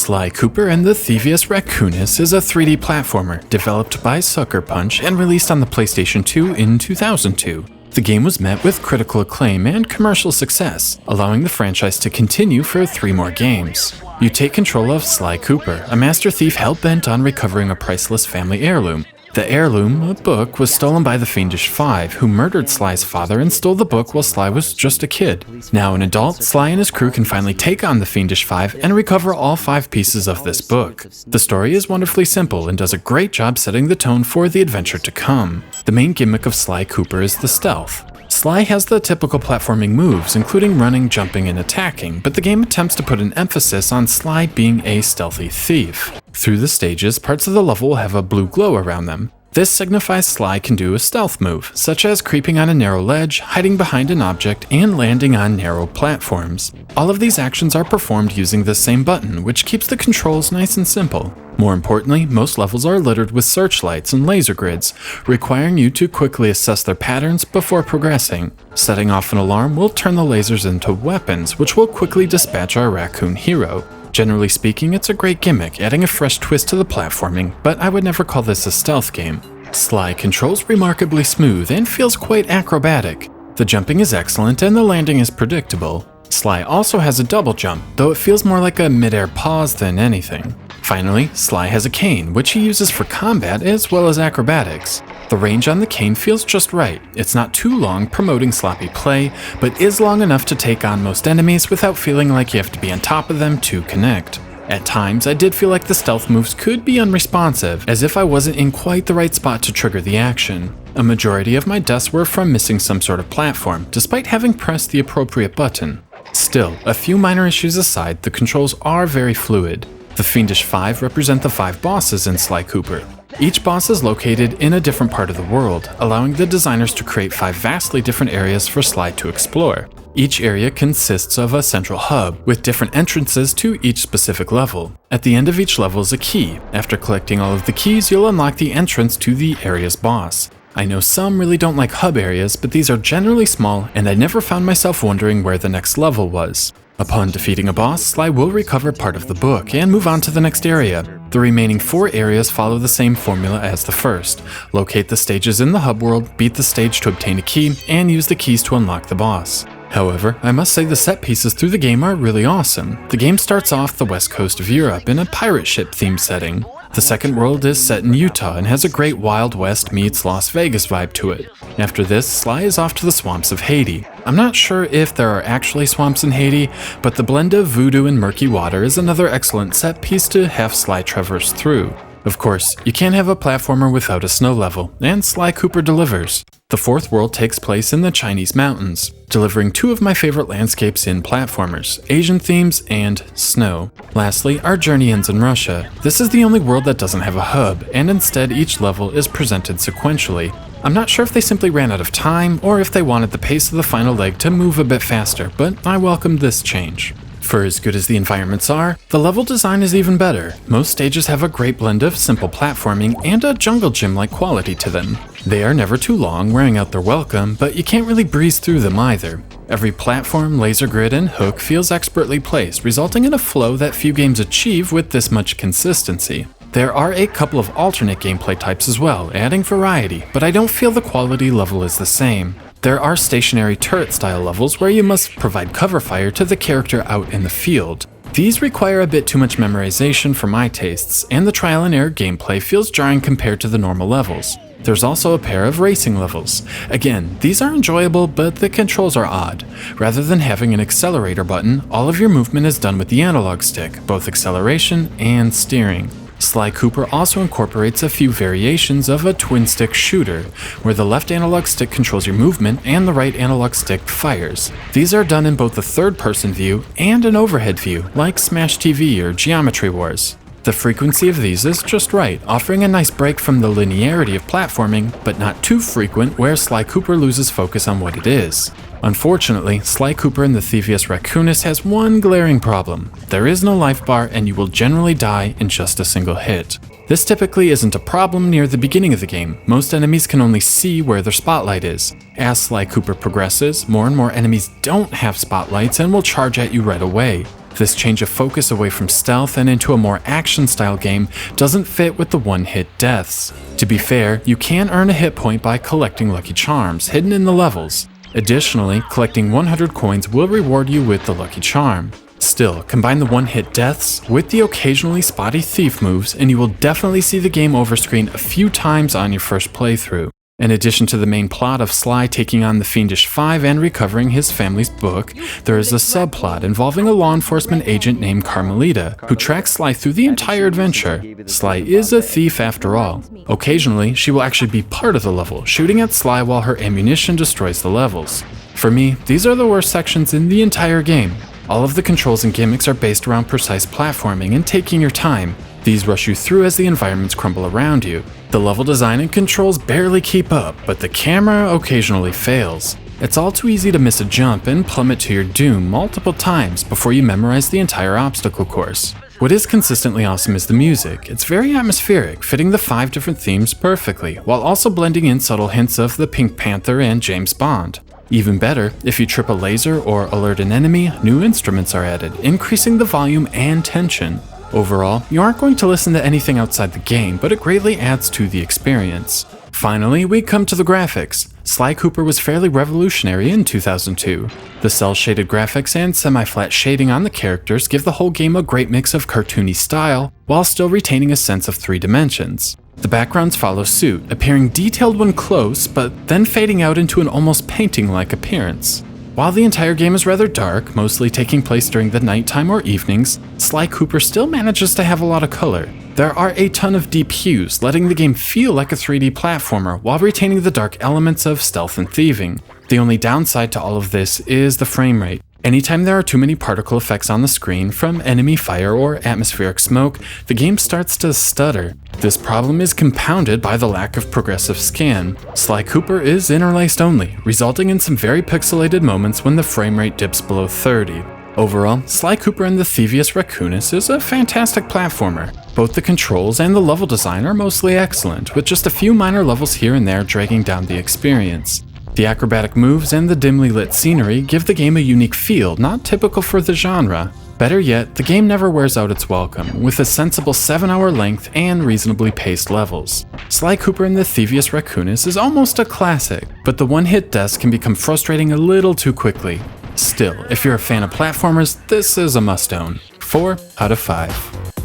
Sly Cooper and the Thievius Raccoonus is a 3D platformer developed by Sucker Punch and released on the PlayStation 2 in 2002. The game was met with critical acclaim and commercial success, allowing the franchise to continue for 3 more games. You take control of Sly Cooper, a master thief hell-bent on recovering a priceless family heirloom. The heirloom, a book, was stolen by the Fiendish Five, who murdered Sly's father and stole the book while Sly was just a kid. Now an adult, Sly and his crew can finally take on the Fiendish Five and recover all 5 pieces of this book. The story is wonderfully simple and does a great job setting the tone for the adventure to come. The main gimmick of Sly Cooper is the stealth. Sly has the typical platforming moves, including running, jumping, and attacking, but the game attempts to put an emphasis on Sly being a stealthy thief. Through the stages, parts of the level will have a blue glow around them. This signifies Sly can do a stealth move, such as creeping on a narrow ledge, hiding behind an object, and landing on narrow platforms. All of these actions are performed using the same button, which keeps the controls nice and simple. More importantly, most levels are littered with searchlights and laser grids, requiring you to quickly assess their patterns before progressing. Setting off an alarm will turn the lasers into weapons, which will quickly dispatch our raccoon hero. Generally speaking, it's a great gimmick, adding a fresh twist to the platforming, but I would never call this a stealth game. Sly controls remarkably smooth and feels quite acrobatic. The jumping is excellent and the landing is predictable. Sly also has a double jump, though it feels more like a mid-air pause than anything. Finally, Sly has a cane, which he uses for combat as well as acrobatics. The range on the cane feels just right. It's not too long, promoting sloppy play, but is long enough to take on most enemies without feeling like you have to be on top of them to connect. At times, I did feel like the stealth moves could be unresponsive, as if I wasn't in quite the right spot to trigger the action. A majority of my deaths were from missing some sort of platform, despite having pressed the appropriate button. Still, a few minor issues aside, the controls are very fluid. The Fiendish Five represent the 5 bosses in Sly Cooper. Each boss is located in a different part of the world, allowing the designers to create 5 vastly different areas for Sly to explore. Each area consists of a central hub, with different entrances to each specific level. At the end of each level is a key. After collecting all of the keys, you'll unlock the entrance to the area's boss. I know some really don't like hub areas, but these are generally small, and I never found myself wondering where the next level was. Upon defeating a boss, Sly will recover part of the book and move on to the next area. The remaining 4 areas follow the same formula as the first. Locate the stages in the hub world, beat the stage to obtain a key, and use the keys to unlock the boss. However, I must say the set pieces through the game are really awesome. The game starts off the west coast of Europe in a pirate ship themed setting. The second world is set in Utah and has a great Wild West meets Las Vegas vibe to it. After this, Sly is off to the swamps of Haiti. I'm not sure if there are actually swamps in Haiti, but the blend of voodoo and murky water is another excellent set piece to have Sly traverse through. Of course, you can't have a platformer without a snow level, and Sly Cooper delivers. The fourth world takes place in the Chinese mountains, delivering 2 of my favorite landscapes in platformers, Asian themes and snow. Lastly, our journey ends in Russia. This is the only world that doesn't have a hub, and instead each level is presented sequentially. I'm not sure if they simply ran out of time, or if they wanted the pace of the final leg to move a bit faster, but I welcomed this change. For as good as the environments are, the level design is even better. Most stages have a great blend of simple platforming and a jungle gym-like quality to them. They are never too long, wearing out their welcome, but you can't really breeze through them either. Every platform, laser grid, and hook feels expertly placed, resulting in a flow that few games achieve with this much consistency. There are a couple of alternate gameplay types as well, adding variety, but I don't feel the quality level is the same. There are stationary turret-style levels where you must provide cover fire to the character out in the field. These require a bit too much memorization for my tastes, and the trial-and-error gameplay feels jarring compared to the normal levels. There's also a pair of racing levels. Again, these are enjoyable, but the controls are odd. Rather than having an accelerator button, all of your movement is done with the analog stick, both acceleration and steering. Sly Cooper also incorporates a few variations of a twin-stick shooter, where the left analog stick controls your movement and the right analog stick fires. These are done in both a third-person view and an overhead view, like Smash TV or Geometry Wars. The frequency of these is just right, offering a nice break from the linearity of platforming, but not too frequent where Sly Cooper loses focus on what it is. Unfortunately, Sly Cooper and the Thievius Raccoonus has one glaring problem. There is no life bar and you will generally die in just a single hit. This typically isn't a problem near the beginning of the game. Most enemies can only see where their spotlight is. As Sly Cooper progresses, more and more enemies don't have spotlights and will charge at you right away. This change of focus away from stealth and into a more action-style game doesn't fit with the one-hit deaths. To be fair, you can earn a hit point by collecting Lucky Charms hidden in the levels. Additionally, collecting 100 coins will reward you with the Lucky Charm. Still, combine the one-hit deaths with the occasionally spotty thief moves and you will definitely see the game over screen a few times on your first playthrough. In addition to the main plot of Sly taking on the Fiendish Five and recovering his family's book, there is a subplot involving a law enforcement agent named Carmelita, who tracks Sly through the entire adventure. Sly is a thief after all. Occasionally, she will actually be part of the level, shooting at Sly while her ammunition destroys the levels. For me, these are the worst sections in the entire game. All of the controls and gimmicks are based around precise platforming and taking your time. These rush you through as the environments crumble around you. The level design and controls barely keep up, but the camera occasionally fails. It's all too easy to miss a jump and plummet to your doom multiple times before you memorize the entire obstacle course. What is consistently awesome is the music. It's very atmospheric, fitting the 5 different themes perfectly, while also blending in subtle hints of the Pink Panther and James Bond. Even better, if you trip a laser or alert an enemy, new instruments are added, increasing the volume and tension. Overall, you aren't going to listen to anything outside the game, but it greatly adds to the experience. Finally, we come to the graphics. Sly Cooper was fairly revolutionary in 2002. The cel-shaded graphics and semi-flat shading on the characters give the whole game a great mix of cartoony style, while still retaining a sense of 3 dimensions. The backgrounds follow suit, appearing detailed when close, but then fading out into an almost painting-like appearance. While the entire game is rather dark, mostly taking place during the nighttime or evenings, Sly Cooper still manages to have a lot of color. There are a ton of deep hues, letting the game feel like a 3D platformer while retaining the dark elements of stealth and thieving. The only downside to all of this is the frame rate. Anytime there are too many particle effects on the screen, from enemy fire or atmospheric smoke, the game starts to stutter. This problem is compounded by the lack of progressive scan. Sly Cooper is interlaced only, resulting in some very pixelated moments when the frame rate dips below 30. Overall, Sly Cooper and the Thievius Raccoonus is a fantastic platformer. Both the controls and the level design are mostly excellent, with just a few minor levels here and there dragging down the experience. The acrobatic moves and the dimly lit scenery give the game a unique feel not typical for the genre. Better yet, the game never wears out its welcome, with a sensible 7-hour length and reasonably paced levels. Sly Cooper and the Thievius Raccoonus is almost a classic, but the one-hit deaths can become frustrating a little too quickly. Still, if you're a fan of platformers, this is a must-own. 4 out of 5.